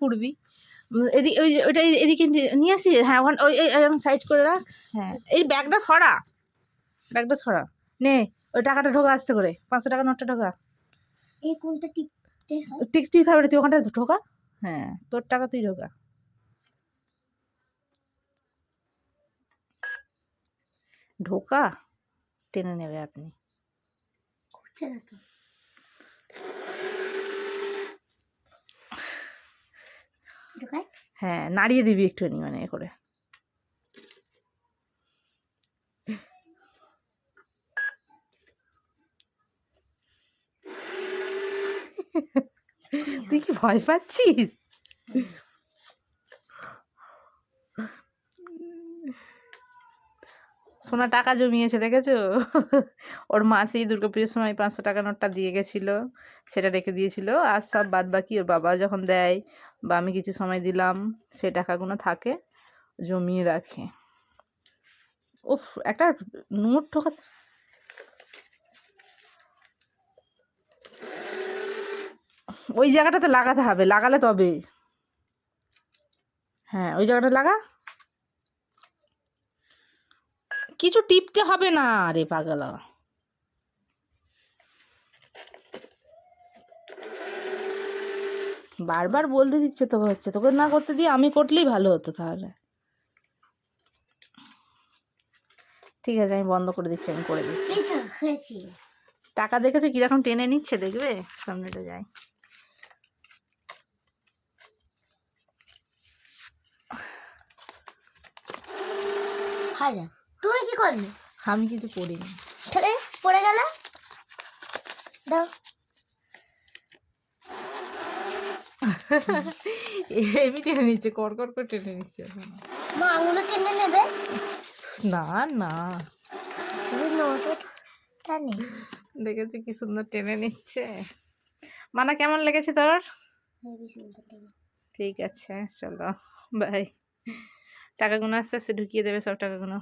পুড়বি। এদিকে ওইটা এদিকে নিয়ে আসি। হ্যাঁ ওখানে ওই সাইড করে রাখ। হ্যাঁ এই ব্যাগটা সরা, ব্যাগটা সরা। নে ওই টাকাটা ঢোকা আসতে করে, 500 টাকা নোটটা ঢোকা। এই কোনটা টিপতে হয়? টিকতেই থাকবে, তুই ওখানটা ঢোকা। হ্যাঁ তোর টাকা তুই ঢোকা। ঢোকা, টেনে নেবে আপনি। করছে না তো। ঢোকায়? হ্যাঁ নাড়িয়ে দিবি একটুখানি, মানে এ করে। তুই কি ভয় পাচ্ছিস? সোনা টাকা জমিয়েছে দেখেছো? ওর মা সেই দুর্গাপুজোর সময় 500 টাকা নোটটা দিয়ে গেছিলো, সেটা রেখে দিয়েছিল। আর সব বাদ বাকি ওর বাবা যখন দেয় বা আমি কিছু সময় দিলাম, সে টাকাগুলো থাকে, জমিয়ে রাখে। উফ, একটা নোট ঠোকা। ওই জায়গাটাতে লাগাতে হবে, লাগালে তবে। হ্যাঁ ওই জায়গাটা লাগা। কিছু টিপতে হবে না রে পাগলা। বারবার বলতে দিচ্ছে তোকে, হচ্ছে তোকে না করতে দিয়ে আমি করলেই ভালো হতো তাহলে। ঠিক আছে আমি বন্ধ করে দিচ্ছি, আমি করে দিচ্ছি। এই তো হয়েছে। টাকা দেখেছো কিরকম টেনে নিচ্ছে, দেখবে সামনেটা যায়। হাই না, তুই কি করলি? আমি কিছু করিনি। তাহলে পড়ে গেল। দাও। এমনি টেনে নিচ্ছে, কর কর করে টেনে নিচ্ছে। মা আঙুলে টেনে নেবে? না না, টানে। দেখেছো কি সুন্দর টেনে নিচ্ছে। মানা কেমন লেগেছে তোর? ঠিক আছে চলো বাই। টাকাগুলো আস্তে আস্তে ঢুকিয়ে দেবে, সব টাকাগুলো।